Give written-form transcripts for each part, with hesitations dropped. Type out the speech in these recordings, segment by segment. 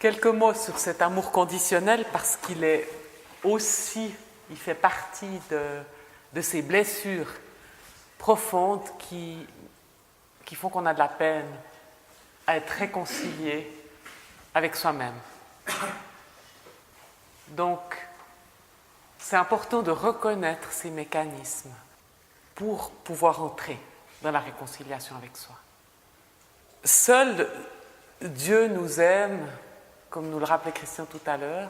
Quelques mots sur cet amour conditionnel parce qu'il est aussi, il fait partie de ces blessures profondes qui font qu'on a de la peine à être réconcilié avec soi-même. Donc, c'est important de reconnaître ces mécanismes pour pouvoir entrer dans la réconciliation avec soi. Seul Dieu nous aime, comme nous le rappelait Christian tout à l'heure,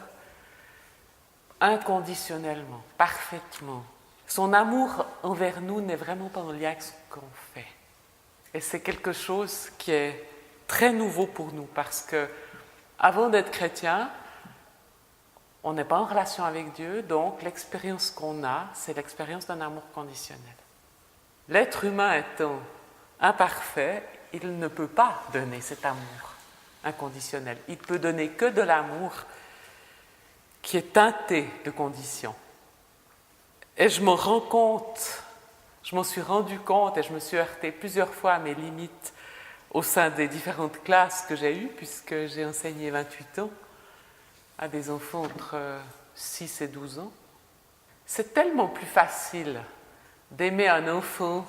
inconditionnellement, parfaitement. Son amour envers nous n'est vraiment pas en lien avec ce qu'on fait. Et c'est quelque chose qui est très nouveau pour nous parce que, avant d'être chrétien, on n'est pas en relation avec Dieu, donc l'expérience qu'on a, c'est l'expérience d'un amour conditionnel. L'être humain étant imparfait, il ne peut pas donner cet amour inconditionnel. Il peut donner que de l'amour qui est teinté de conditions. Et je m'en suis rendu compte et je me suis heurté plusieurs fois à mes limites au sein des différentes classes que j'ai eues, puisque j'ai enseigné 28 ans à des enfants entre 6 et 12 ans. C'est tellement plus facile d'aimer un enfant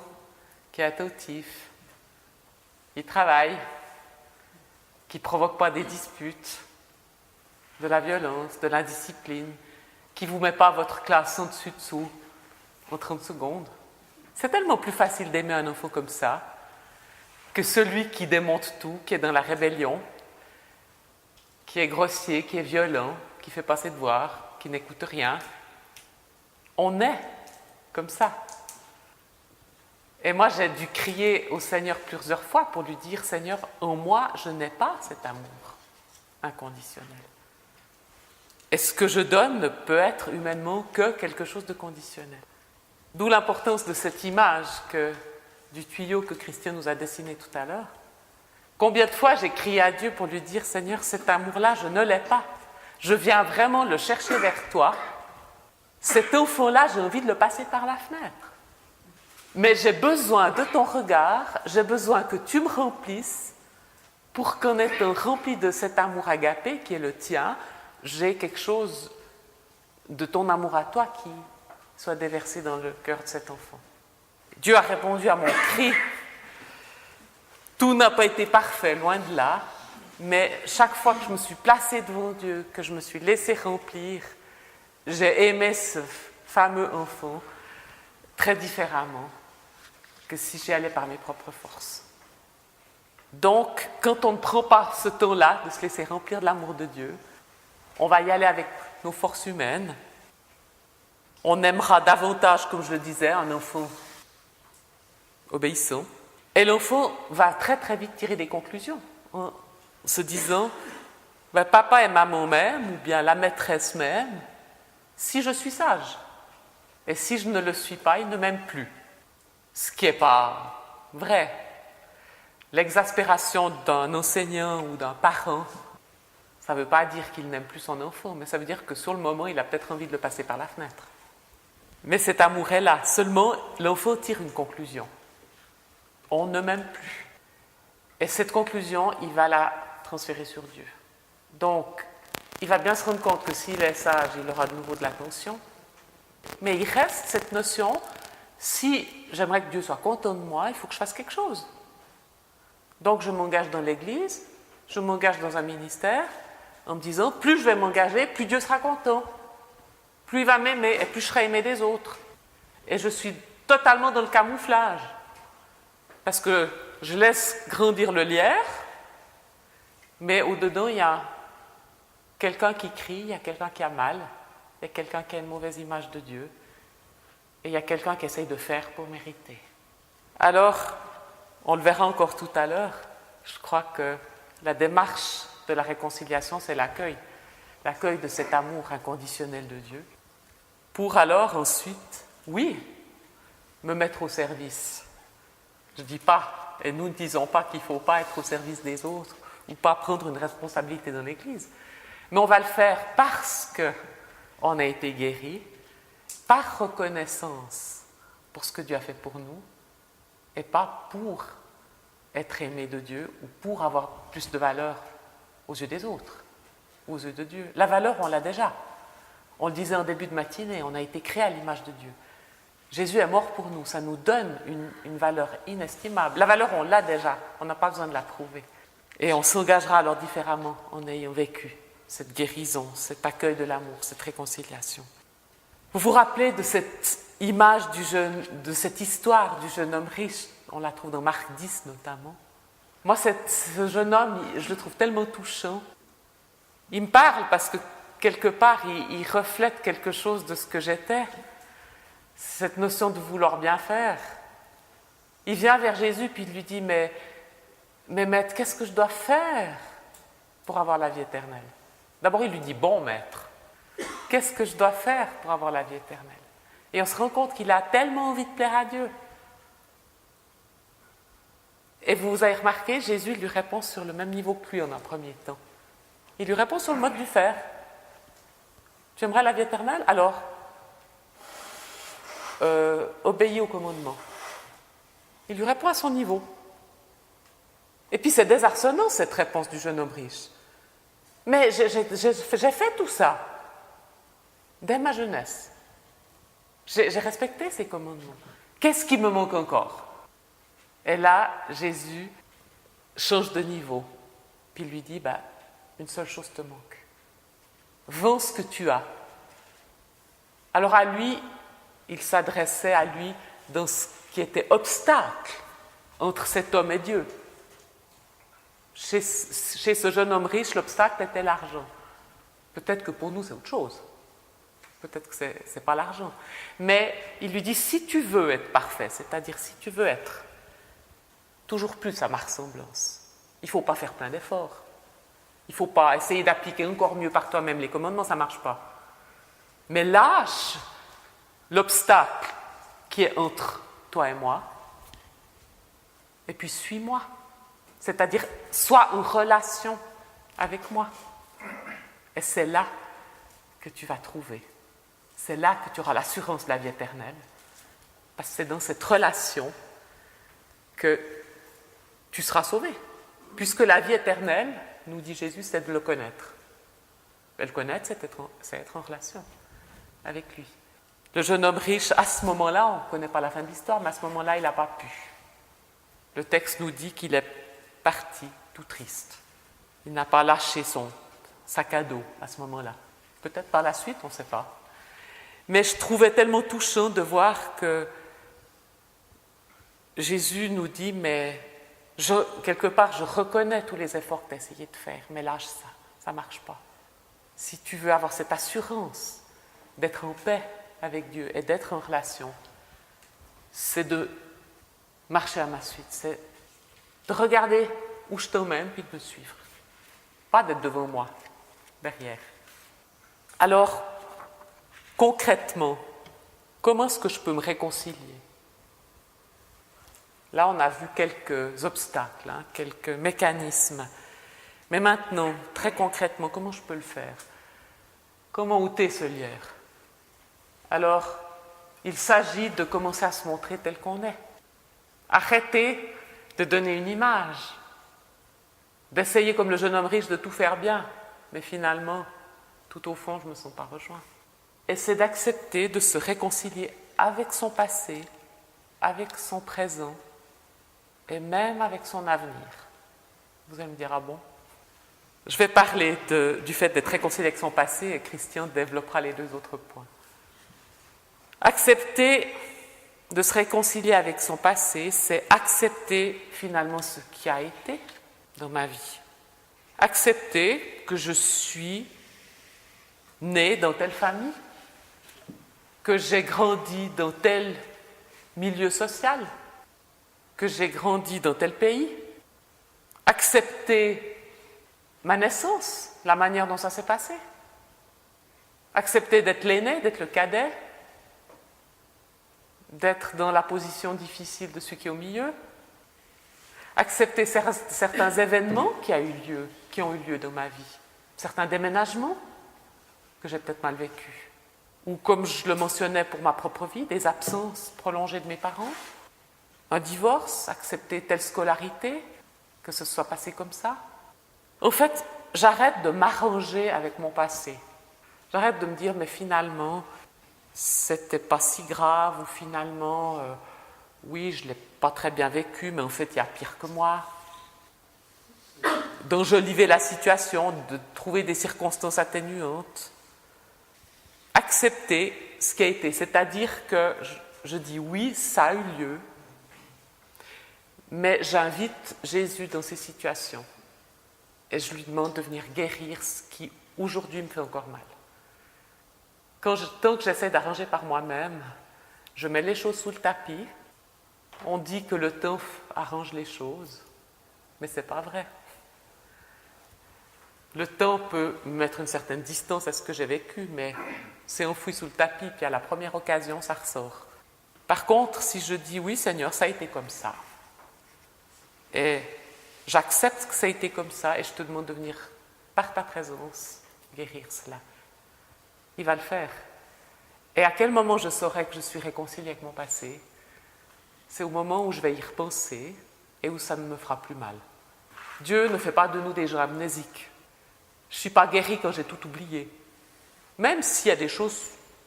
qui est attentif, qui travaille, qui ne provoque pas des disputes, de la violence, de l'indiscipline, qui ne vous met pas votre classe en dessus-dessous en 30 secondes. C'est tellement plus facile d'aimer un enfant comme ça que celui qui démonte tout, qui est dans la rébellion, qui est grossier, qui est violent, qui ne fait pas ses devoirs, qui n'écoute rien. On est comme ça. Et moi, j'ai dû crier au Seigneur plusieurs fois pour lui dire « Seigneur, en moi, je n'ai pas cet amour inconditionnel. Et ce que je donne ne peut être humainement que quelque chose de conditionnel. » D'où l'importance de cette image du tuyau que Christian nous a dessiné tout à l'heure. Combien de fois j'ai crié à Dieu pour lui dire « Seigneur, cet amour-là, je ne l'ai pas. Je viens vraiment le chercher vers toi. Cet enfant-là, j'ai envie de le passer par la fenêtre. Mais j'ai besoin de ton regard, j'ai besoin que tu me remplisses pour qu'en étant rempli de cet amour agapé qui est le tien, j'ai quelque chose de ton amour à toi qui soit déversé dans le cœur de cet enfant. » Dieu a répondu à mon cri. Tout n'a pas été parfait, loin de là, mais chaque fois que je me suis placée devant Dieu, que je me suis laissée remplir, j'ai aimé ce fameux enfant très différemment que si j'y allais par mes propres forces. Donc, quand on ne prend pas ce temps-là de se laisser remplir de l'amour de Dieu, on va y aller avec nos forces humaines. On aimera davantage, comme je le disais, un enfant obéissant. Et l'enfant va très très vite tirer des conclusions en se disant « Papa et maman m'aiment, ou bien la maîtresse m'aime, si je suis sage. Et si je ne le suis pas, ils ne m'aiment plus. » Ce qui n'est pas vrai. L'exaspération d'un enseignant ou d'un parent, ça ne veut pas dire qu'il n'aime plus son enfant, mais ça veut dire que sur le moment, il a peut-être envie de le passer par la fenêtre. Mais cet amour est là. Seulement, l'enfant tire une conclusion. On ne m'aime plus. Et cette conclusion, il va la transférer sur Dieu. Donc, il va bien se rendre compte que s'il est sage, il aura de nouveau de l'attention. Mais il reste cette notion, si j'aimerais que Dieu soit content de moi, il faut que je fasse quelque chose. Donc, je m'engage dans l'Église, je m'engage dans un ministère, en me disant, plus je vais m'engager, plus Dieu sera content. Plus il va m'aimer, et plus je serai aimé des autres. Et je suis totalement dans le camouflage. Parce que je laisse grandir le lierre, mais au-dedans, il y a quelqu'un qui crie, il y a quelqu'un qui a mal, il y a quelqu'un qui a une mauvaise image de Dieu, et il y a quelqu'un qui essaye de faire pour mériter. Alors, on le verra encore tout à l'heure, je crois que la démarche de la réconciliation, c'est l'accueil de cet amour inconditionnel de Dieu, pour alors ensuite, oui, me mettre au service. Je ne dis pas, et nous ne disons pas qu'il ne faut pas être au service des autres ou pas prendre une responsabilité dans l'Église. Mais on va le faire parce qu'on a été guéri, par reconnaissance pour ce que Dieu a fait pour nous, et pas pour être aimé de Dieu ou pour avoir plus de valeur aux yeux des autres. aux yeux de Dieu. La valeur, on l'a déjà. On le disait en début de matinée, on a été créé à l'image de Dieu. Jésus est mort pour nous, ça nous donne une valeur inestimable. La valeur, on l'a déjà, on n'a pas besoin de la trouver. Et on s'engagera alors différemment en ayant vécu cette guérison, cet accueil de l'amour, cette réconciliation. Vous vous rappelez de cette image de cette histoire du jeune homme riche, on la trouve dans Marc 10 notamment. Moi, ce jeune homme, je le trouve tellement touchant. Il me parle parce que quelque part, il reflète quelque chose de ce que j'étais. Cette notion de vouloir bien faire. Il vient vers Jésus puis il lui dit, mais maître, qu'est-ce que je dois faire pour avoir la vie éternelle? D'abord, il lui dit, bon maître, qu'est-ce que je dois faire pour avoir la vie éternelle? Et on se rend compte qu'il a tellement envie de plaire à Dieu. Et vous avez remarqué, Jésus lui répond sur le même niveau que lui en un premier temps. Il lui répond sur le mode du faire. Tu aimerais la vie éternelle? Alors, obéis au commandement. Il lui répond à son niveau. Et puis c'est désarçonnant cette réponse du jeune homme riche. Mais j'ai fait tout ça dès ma jeunesse. J'ai respecté ces commandements. Qu'est-ce qui me manque encore? Et là, Jésus change de niveau. Puis il lui dit, une seule chose te manque. Vends ce que tu as. Alors à lui, il s'adressait à lui dans ce qui était obstacle entre cet homme et Dieu. Chez ce jeune homme riche, l'obstacle était l'argent. Peut-être que pour nous, c'est autre chose. Peut-être que ce n'est pas l'argent. Mais il lui dit, si tu veux être parfait, c'est-à-dire si tu veux être toujours plus à ma ressemblance, il ne faut pas faire plein d'efforts. Il ne faut pas essayer d'appliquer encore mieux par toi-même les commandements, ça ne marche pas. Mais lâche l'obstacle qui est entre toi et moi, et puis suis-moi. C'est-à-dire, sois en relation avec moi. Et c'est là que tu vas trouver. C'est là que tu auras l'assurance de la vie éternelle. Parce que c'est dans cette relation que tu seras sauvé. Puisque la vie éternelle, nous dit Jésus, c'est de le connaître. Et le connaître, c'est être en relation avec lui. Le jeune homme riche, à ce moment-là, on ne connaît pas la fin de l'histoire, mais à ce moment-là, il n'a pas pu. Le texte nous dit qu'il est parti tout triste. Il n'a pas lâché son sac à dos à ce moment-là. Peut-être par la suite, on ne sait pas. Mais je trouvais tellement touchant de voir que Jésus nous dit, mais quelque part, je reconnais tous les efforts que tu as essayé de faire, mais lâche ça, ça ne marche pas. Si tu veux avoir cette assurance d'être en paix avec Dieu et d'être en relation, c'est de marcher à ma suite, c'est de regarder où je t'emmène puis de me suivre. Pas d'être devant moi, derrière. Alors, concrètement, comment est-ce que je peux me réconcilier? Là, on a vu quelques obstacles, quelques mécanismes. Mais maintenant, très concrètement, comment je peux le faire? Comment ôter ce lierre? Alors, il s'agit de commencer à se montrer tel qu'on est. Arrêter de donner une image, d'essayer comme le jeune homme riche de tout faire bien, mais finalement, tout au fond, je ne me sens pas rejoint. Et c'est d'accepter de se réconcilier avec son passé, avec son présent, et même avec son avenir. Vous allez me dire, ah bon? Je vais parler du fait d'être réconcilié avec son passé, et Christian développera les deux autres points. Accepter de se réconcilier avec son passé, c'est accepter finalement ce qui a été dans ma vie. Accepter que je suis né dans telle famille, que j'ai grandi dans tel milieu social, que j'ai grandi dans tel pays. Accepter ma naissance, la manière dont ça s'est passé. Accepter d'être l'aîné, d'être le cadet, d'être dans la position difficile de celui qui est au milieu, accepter certains événements qui ont eu lieu dans ma vie, certains déménagements que j'ai peut-être mal vécus, ou comme je le mentionnais pour ma propre vie, des absences prolongées de mes parents, un divorce, accepter telle scolarité, que ce soit passé comme ça. En fait, j'arrête de m'arranger avec mon passé. J'arrête de me dire, mais finalement, c'était pas si grave, ou finalement, oui, je l'ai pas très bien vécu, mais en fait, il y a pire que moi. D'enjoliver la situation, de trouver des circonstances atténuantes. Accepter ce qui a été, c'est-à-dire que je dis oui, ça a eu lieu, mais j'invite Jésus dans ces situations et je lui demande de venir guérir ce qui aujourd'hui me fait encore mal. Tant que j'essaie d'arranger par moi-même, je mets les choses sous le tapis. On dit que le temps arrange les choses, mais ce n'est pas vrai. Le temps peut mettre une certaine distance à ce que j'ai vécu, mais c'est enfoui sous le tapis, puis à la première occasion, ça ressort. Par contre, si je dis oui, Seigneur, ça a été comme ça, et j'accepte que ça a été comme ça, et je te demande de venir, par ta présence, guérir cela, il va le faire. Et à quel moment je saurai que je suis réconciliée avec mon passé? C'est au moment où je vais y repenser et où ça ne me fera plus mal. Dieu ne fait pas de nous des gens amnésiques. Je ne suis pas guérie quand j'ai tout oublié. Même s'il y a des choses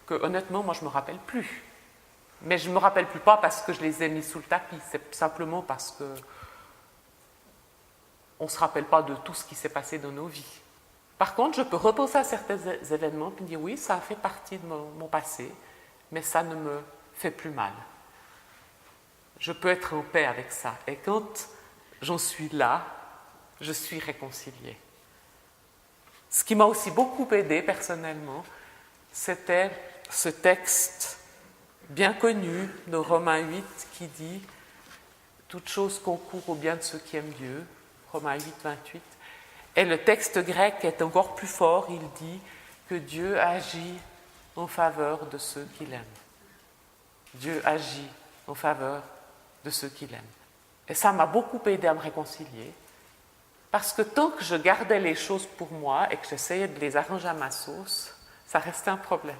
que, honnêtement, moi, je ne me rappelle plus. Mais je ne me rappelle plus pas parce que je les ai mis sous le tapis. C'est simplement parce que on ne se rappelle pas de tout ce qui s'est passé dans nos vies. Par contre, je peux repenser à certains événements et me dire oui, ça a fait partie de mon passé, mais ça ne me fait plus mal. Je peux être en paix avec ça. Et quand j'en suis là, je suis réconciliée. Ce qui m'a aussi beaucoup aidé personnellement, c'était ce texte bien connu de Romains 8 qui dit « Toute chose concourt au bien de ceux qui aiment Dieu », Romains 8, 28. Et le texte grec est encore plus fort, il dit que Dieu agit en faveur de ceux qui l'aiment. Dieu agit en faveur de ceux qui l'aiment. Et ça m'a beaucoup aidé à me réconcilier, parce que tant que je gardais les choses pour moi et que j'essayais de les arranger à ma sauce, ça restait un problème.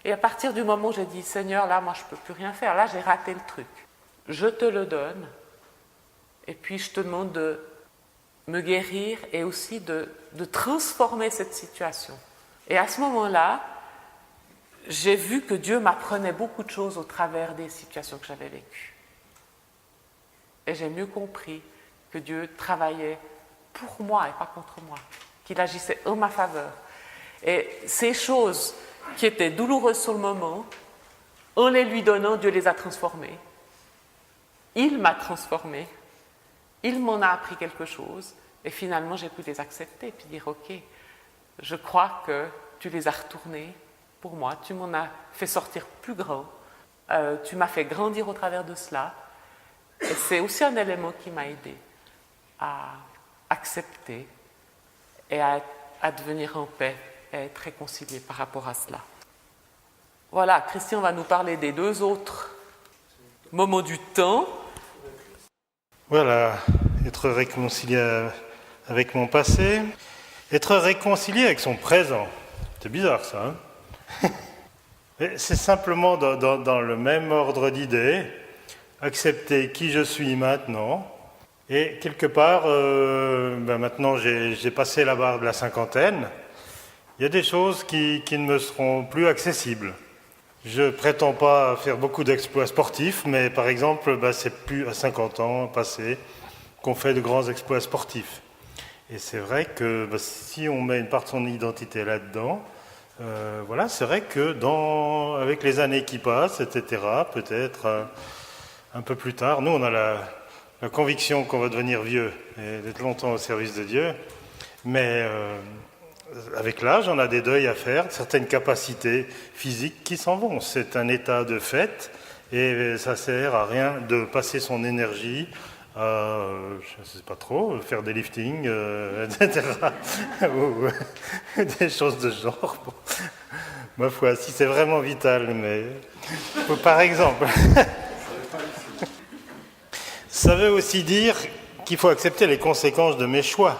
Et à partir du moment où j'ai dit « Seigneur, là, moi, je ne peux plus rien faire, là, j'ai raté le truc. Je te le donne, et puis je te demande de me guérir et aussi de transformer cette situation. » Et à ce moment-là, j'ai vu que Dieu m'apprenait beaucoup de choses au travers des situations que j'avais vécues. Et j'ai mieux compris que Dieu travaillait pour moi et pas contre moi, qu'il agissait en ma faveur. Et ces choses qui étaient douloureuses sur le moment, en les lui donnant, Dieu les a transformées. Il m'a transformée, il m'en a appris quelque chose, et finalement j'ai pu les accepter, puis dire ok, je crois que tu les as retournés pour moi, tu m'en as fait sortir plus grand, tu m'as fait grandir au travers de cela, et c'est aussi un élément qui m'a aidé à accepter et à devenir en paix et à être réconcilié par rapport à cela. Voilà, Christian va nous parler des deux autres moments du temps. Voilà, être réconcilié avec mon passé, être réconcilié avec son présent. C'est bizarre ça, hein? C'est simplement dans le même ordre d'idées, accepter qui je suis maintenant. Et quelque part, maintenant j'ai passé la barre de la cinquantaine, il y a des choses qui ne me seront plus accessibles. Je ne prétends pas faire beaucoup d'exploits sportifs, mais par exemple, c'est plus à 50 ans passés qu'on fait de grands exploits sportifs. Et c'est vrai que si on met une part de son identité là-dedans, voilà, c'est vrai que avec les années qui passent, etc., peut-être un peu plus tard, nous on a la conviction qu'on va devenir vieux et d'être longtemps au service de Dieu, mais avec l'âge, on a des deuils à faire, certaines capacités physiques qui s'en vont. C'est un état de fait et ça sert à rien de passer son énergie à, je ne sais pas trop, faire des liftings, etc. ou des choses de genre. Bon. Ma foi, si c'est vraiment vital, mais par exemple... Ça veut aussi dire qu'il faut accepter les conséquences de mes choix.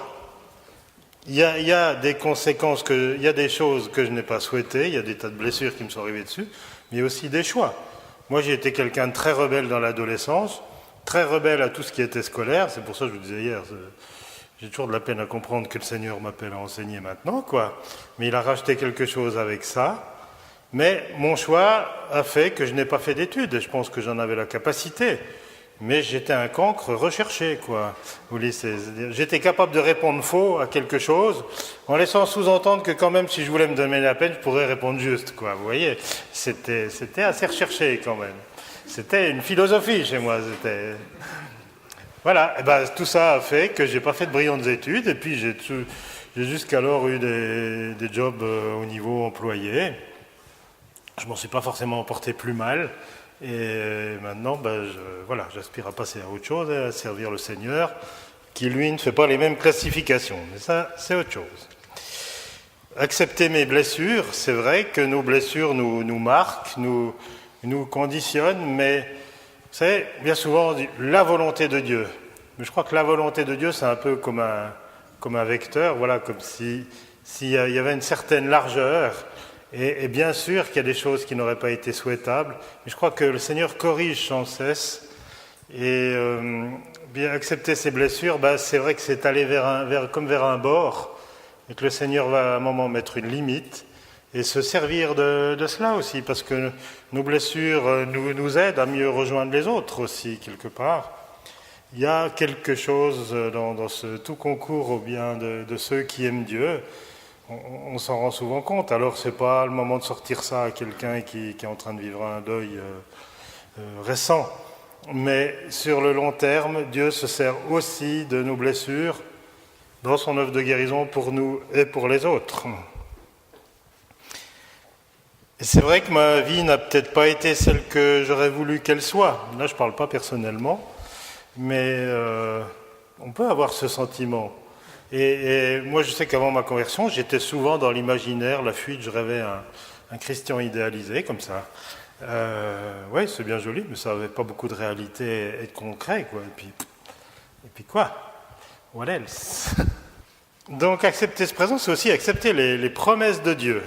Il y a des conséquences, il y a des choses que je n'ai pas souhaitées, il y a des tas de blessures qui me sont arrivées dessus, mais il y a aussi des choix. Moi, j'ai été quelqu'un de très rebelle dans l'adolescence, très rebelle à tout ce qui était scolaire, c'est pour ça que je vous disais hier, J'ai toujours de la peine à comprendre que le Seigneur m'appelle à enseigner maintenant, quoi. Mais il a racheté quelque chose avec ça. Mais mon choix a fait que je n'ai pas fait d'études, et je pense que j'en avais la capacité. Mais j'étais un cancre recherché, quoi, au lycée. J'étais capable de répondre faux à quelque chose, en laissant sous-entendre que quand même, si je voulais me donner la peine, je pourrais répondre juste, quoi. Vous voyez, c'était assez recherché, quand même. C'était une philosophie chez moi, c'était... Voilà, et ben, tout ça a fait que j'ai pas fait de brillantes études, et puis j'ai jusqu'alors eu des jobs au niveau employé. Je m'en suis pas forcément porté plus mal, et maintenant, voilà, j'aspire à passer à autre chose, à servir le Seigneur, qui lui ne fait pas les mêmes classifications, mais ça, c'est autre chose. Accepter mes blessures, c'est vrai que nos blessures nous marquent, nous conditionnent, mais vous savez, bien souvent, on dit la volonté de Dieu. Mais je crois que la volonté de Dieu, c'est un peu comme un vecteur, voilà, comme s'il y avait une certaine largeur. Et bien sûr qu'il y a des choses qui n'auraient pas été souhaitables, mais je crois que le Seigneur corrige sans cesse. Et bien accepter ses blessures, c'est vrai que c'est aller comme vers un bord, et que le Seigneur va à un moment mettre une limite. Et se servir de cela aussi, parce que nos blessures nous aident à mieux rejoindre les autres aussi, quelque part. Il y a quelque chose dans ce tout concours au bien de ceux qui aiment Dieu. On s'en rend souvent compte. Alors, ce n'est pas le moment de sortir ça à quelqu'un qui est en train de vivre un deuil récent. Mais sur le long terme, Dieu se sert aussi de nos blessures dans son œuvre de guérison pour nous et pour les autres. Et c'est vrai que ma vie n'a peut-être pas été celle que j'aurais voulu qu'elle soit. Là, je ne parle pas personnellement, mais on peut avoir ce sentiment. Et moi, je sais qu'avant ma conversion, j'étais souvent dans l'imaginaire, la fuite, je rêvais un Christian idéalisé, comme ça. Oui, c'est bien joli, mais ça n'avait pas beaucoup de réalité et de concret, quoi. Et puis quoi? What else? Donc, accepter ce présent, c'est aussi accepter les promesses de Dieu.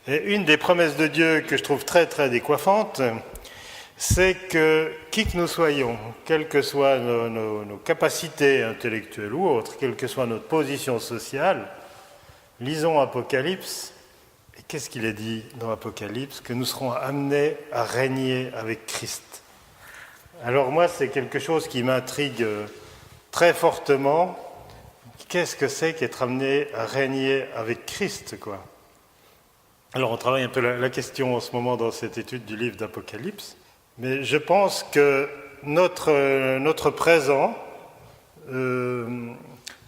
Et une des promesses de Dieu que je trouve très très décoiffante, c'est que qui que nous soyons, quelles que soient nos capacités intellectuelles ou autres, quelle que soit notre position sociale, lisons Apocalypse, et qu'est-ce qu'il est dit dans Apocalypse? Que nous serons amenés à régner avec Christ. Alors moi, c'est quelque chose qui m'intrigue très fortement. Qu'est-ce que c'est qu'être amené à régner avec Christ, quoi? Alors on travaille un peu la question en ce moment dans cette étude du livre d'Apocalypse, mais je pense que notre présent, de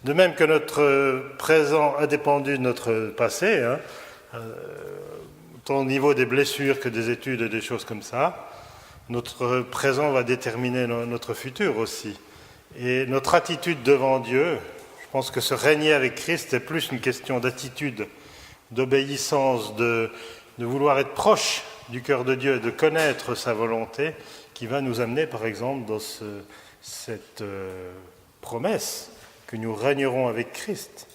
même que notre présent a dépendu de notre passé, tant au niveau des blessures que des études et des choses comme ça, notre présent va déterminer notre futur aussi. Et notre attitude devant Dieu, je pense que se régner avec Christ est plus une question d'attitude, d'obéissance, de vouloir être proche du cœur de Dieu, de connaître sa volonté, qui va nous amener, par exemple, dans cette promesse que nous régnerons avec Christ.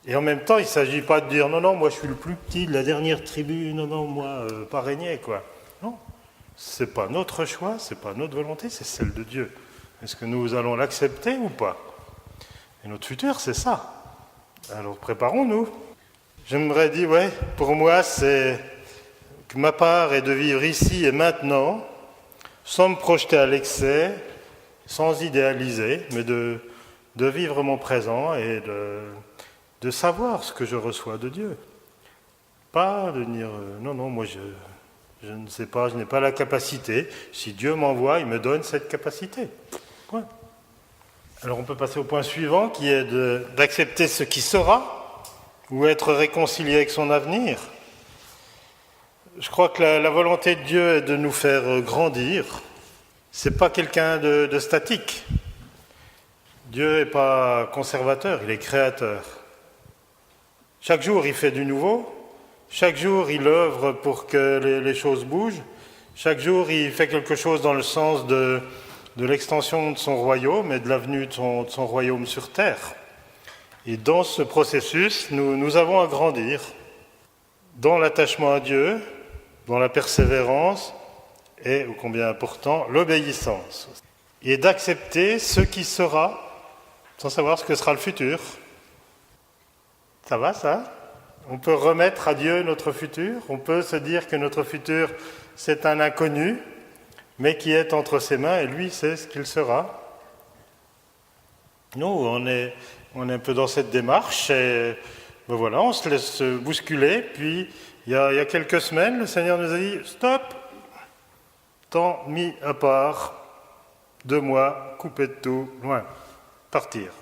Et en même temps, il ne s'agit pas de dire « Non, moi je suis le plus petit de la dernière tribu, non, moi, pas régner, quoi ». Non, ce n'est pas notre choix, ce n'est pas notre volonté, c'est celle de Dieu. Est-ce que nous allons l'accepter ou pas? Et notre futur, c'est ça. Alors préparons-nous. J'aimerais dire, pour moi, c'est que ma part est de vivre ici et maintenant, sans me projeter à l'excès, sans idéaliser, mais de vivre mon présent et de savoir ce que je reçois de Dieu. Pas de dire, non, moi je ne sais pas, je n'ai pas la capacité. Si Dieu m'envoie, il me donne cette capacité. Point. Alors on peut passer au point suivant, qui est d'accepter ce qui sera, ou être réconcilié avec son avenir. Je crois que la volonté de Dieu est de nous faire grandir. C'est pas quelqu'un de statique. Dieu n'est pas conservateur, il est créateur. Chaque jour, il fait du nouveau. Chaque jour, il œuvre pour que les choses bougent. Chaque jour, il fait quelque chose dans le sens de l'extension de son royaume et de la venue de son royaume sur terre. Et dans ce processus, nous avons à grandir dans l'attachement à Dieu, dans la persévérance et, ô combien important, l'obéissance. Et d'accepter ce qui sera sans savoir ce que sera le futur. Ça va, ça? On peut remettre à Dieu notre futur, on peut se dire que notre futur, c'est un inconnu, mais qui est entre ses mains, et lui sait ce qu'il sera. Nous, on est un peu dans cette démarche, et ben voilà, on se laisse bousculer, puis il y a quelques semaines, le Seigneur nous a dit « Stop ! Temps mis à part, 2 mois, coupé de tout, loin, partir. »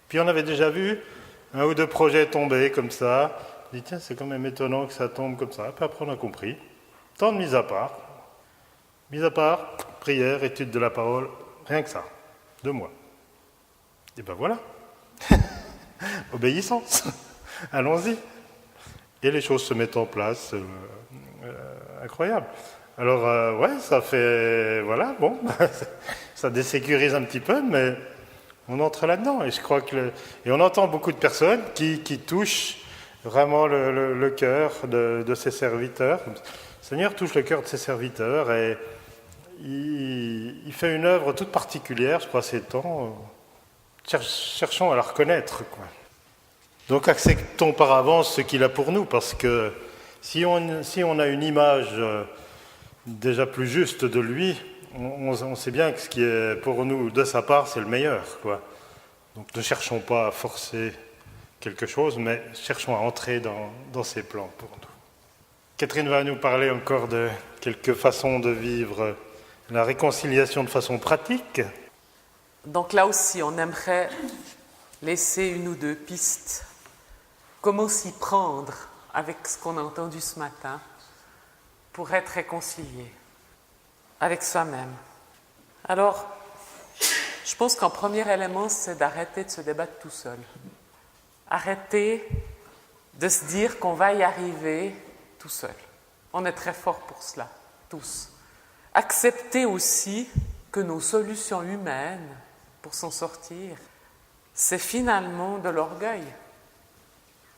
Puis on avait déjà vu 1 ou 2 projets tomber comme ça. On dit, tiens, c'est quand même étonnant que ça tombe comme ça. Puis après, on a compris. Temps de mise à part. Mise à part, prière, étude de la parole, rien que ça. 2 mois. Et ben voilà. Obéissance. Allons-y. Et les choses se mettent en place. Incroyable. Alors, ouais, ça fait... Voilà, bon. Ça désécurise un petit peu, mais... On entre là-dedans, et je crois que et on entend beaucoup de personnes qui touchent vraiment le cœur de ses serviteurs. Le Seigneur touche le cœur de ses serviteurs et il fait une œuvre toute particulière, je crois, ces temps. Cherchons à la reconnaître, quoi. Donc acceptons par avance ce qu'il a pour nous, parce que si on a une image déjà plus juste de lui, on sait bien que ce qui est pour nous de sa part, c'est le meilleur, quoi. Donc ne cherchons pas à forcer quelque chose, mais cherchons à entrer dans ses plans pour nous. Catherine va nous parler encore de quelques façons de vivre la réconciliation de façon pratique. Donc là aussi, on aimerait laisser 1 ou 2 pistes. Comment s'y prendre avec ce qu'on a entendu ce matin pour être réconcilié avec soi-même. Alors, je pense qu'un premier élément, c'est d'arrêter de se débattre tout seul. Arrêter de se dire qu'on va y arriver tout seul. On est très fort pour cela, tous. Accepter aussi que nos solutions humaines pour s'en sortir, c'est finalement de l'orgueil.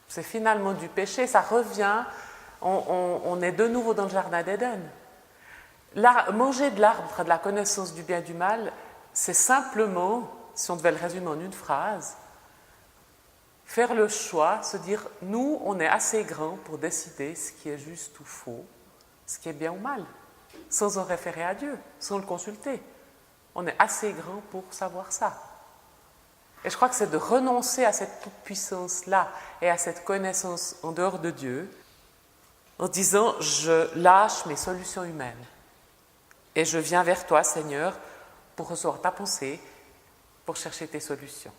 C'est finalement du péché. Ça revient, on est de nouveau dans le jardin d'Éden. Manger de l'arbre de la connaissance du bien et du mal, c'est simplement, si on devait le résumer en une phrase, faire le choix, se dire, nous, on est assez grands pour décider ce qui est juste ou faux, ce qui est bien ou mal, sans en référer à Dieu, sans le consulter. On est assez grands pour savoir ça. Et je crois que c'est de renoncer à cette toute-puissance-là et à cette connaissance en dehors de Dieu, en disant, je lâche mes solutions humaines et je viens vers toi, Seigneur, pour recevoir ta pensée, pour chercher tes solutions.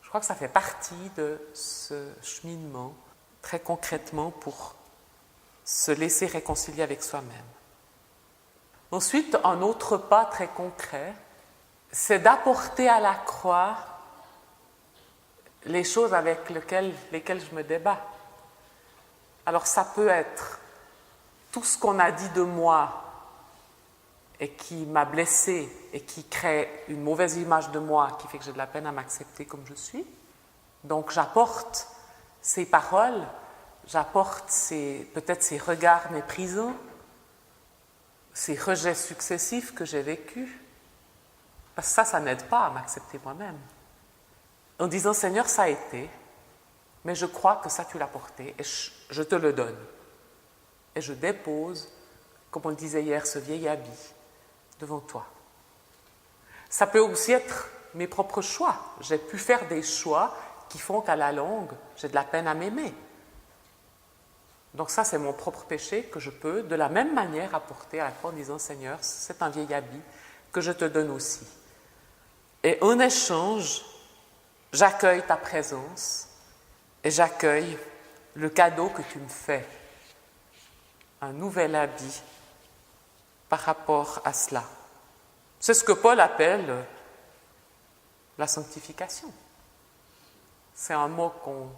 Je crois que ça fait partie de ce cheminement, très concrètement, pour se laisser réconcilier avec soi-même. Ensuite, un autre pas très concret, c'est d'apporter à la croix les choses avec lesquelles je me débats. Alors ça peut être tout ce qu'on a dit de moi et qui m'a blessée et qui crée une mauvaise image de moi, qui fait que j'ai de la peine à m'accepter comme je suis. Donc j'apporte ces paroles, j'apporte peut-être ces regards méprisants, ces rejets successifs que j'ai vécus. Parce que ça n'aide pas à m'accepter moi-même. En disant, Seigneur, ça a été, mais je crois que ça tu l'as porté et je te le donne. Et je dépose, comme on le disait hier, ce vieil habit devant toi. Ça peut aussi être mes propres choix. J'ai pu faire des choix qui font qu'à la longue, j'ai de la peine à m'aimer. Donc ça, c'est mon propre péché que je peux de la même manière apporter à la croix en disant, Seigneur, c'est un vieil habit que je te donne aussi. Et en échange, j'accueille ta présence et j'accueille le cadeau que tu me fais. Un nouvel habit par rapport à cela. C'est ce que Paul appelle la sanctification. C'est un mot qu'on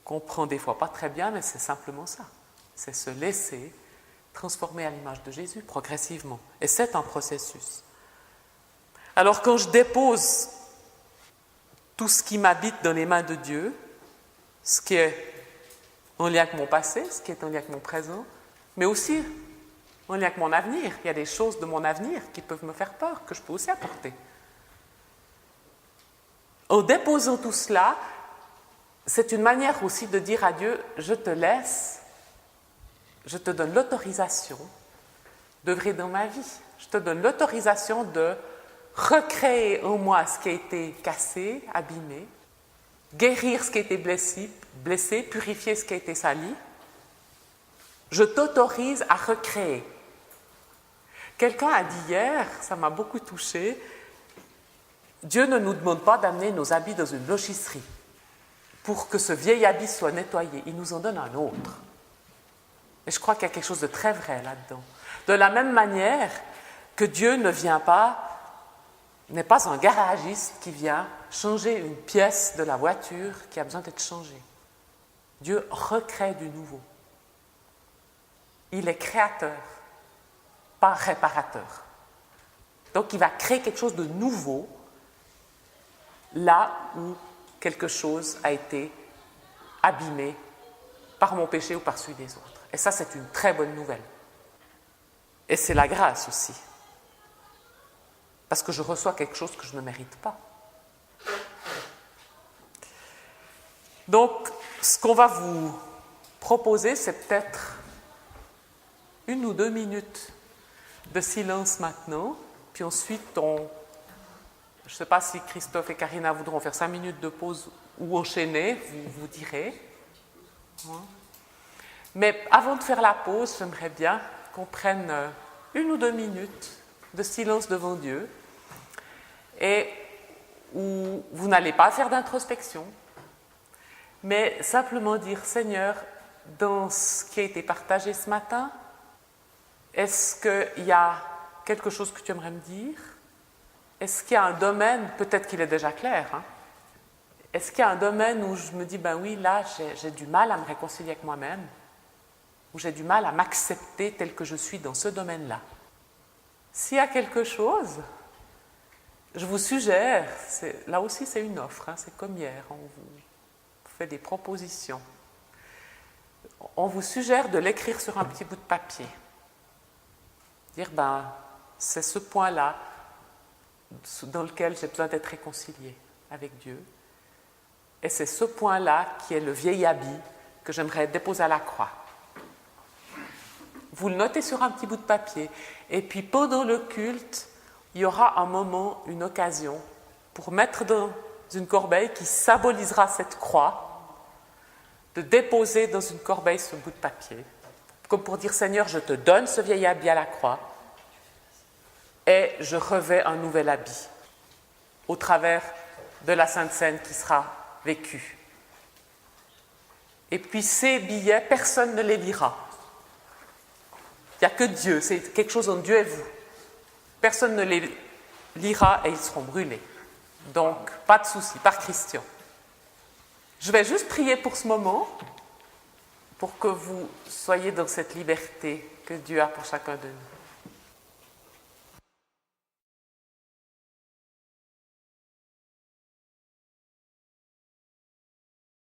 comprend des fois pas très bien, mais c'est simplement ça. C'est se laisser transformer à l'image de Jésus progressivement. Et c'est un processus. Alors quand je dépose tout ce qui m'habite dans les mains de Dieu, ce qui est en lien avec mon passé, ce qui est en lien avec mon présent, mais aussi en lien avec mon avenir. Il y a des choses de mon avenir qui peuvent me faire peur, que je peux aussi apporter. En déposant tout cela, c'est une manière aussi de dire à Dieu, je te laisse, je te donne l'autorisation d'œuvrer dans ma vie. Je te donne l'autorisation de recréer en moi ce qui a été cassé, abîmé, guérir ce qui a été blessé, purifier ce qui a été sali. Je t'autorise à recréer. Quelqu'un a dit hier, ça m'a beaucoup touché, Dieu ne nous demande pas d'amener nos habits dans une blanchisserie pour que ce vieil habit soit nettoyé. Il nous en donne un autre. Et je crois qu'il y a quelque chose de très vrai là-dedans. De la même manière que Dieu n'est pas un garagiste qui vient changer une pièce de la voiture qui a besoin d'être changée. Dieu recrée du nouveau. Il est créateur, pas réparateur. Donc il va créer quelque chose de nouveau là où quelque chose a été abîmé par mon péché ou par celui des autres. Et ça, c'est une très bonne nouvelle. Et c'est la grâce aussi. Parce que je reçois quelque chose que je ne mérite pas. Donc, ce qu'on va vous proposer, c'est peut-être 1 ou 2 minutes de silence maintenant, puis ensuite je ne sais pas si Christophe et Karina voudront faire 5 minutes de pause ou enchaîner, vous direz. Mais avant de faire la pause, j'aimerais bien qu'on prenne 1 ou 2 minutes de silence devant Dieu et où vous n'allez pas faire d'introspection, mais simplement dire, Seigneur, dans ce qui a été partagé ce matin, est-ce qu'il y a quelque chose que tu aimerais me dire? Est-ce qu'il y a un domaine, peut-être qu'il est déjà clair, est-ce qu'il y a un domaine où je me dis, ben oui, là, j'ai du mal à me réconcilier avec moi-même, où j'ai du mal à m'accepter tel que je suis dans ce domaine-là? S'il y a quelque chose, je vous suggère, là aussi c'est une offre, c'est comme hier, on vous fait des propositions. On vous suggère de l'écrire sur un petit bout de papier. Dire, c'est ce point-là dans lequel j'ai besoin d'être réconcilié avec Dieu. Et c'est ce point-là qui est le vieil habit que j'aimerais déposer à la croix. Vous le notez sur un petit bout de papier. Et puis pendant le culte, il y aura un moment, une occasion, pour mettre dans une corbeille qui symbolisera cette croix, de déposer dans une corbeille ce bout de papier, comme pour dire, Seigneur, je te donne ce vieil habit à la croix, et je revais un nouvel habit au travers de la Sainte Seine qui sera vécue. Et puis ces billets, personne ne les lira. Il n'y a que Dieu, c'est quelque chose entre Dieu et vous. Personne ne les lira et ils seront brûlés. Donc, pas de souci, par Christian. Je vais juste prier pour ce moment, pour que vous soyez dans cette liberté que Dieu a pour chacun de nous.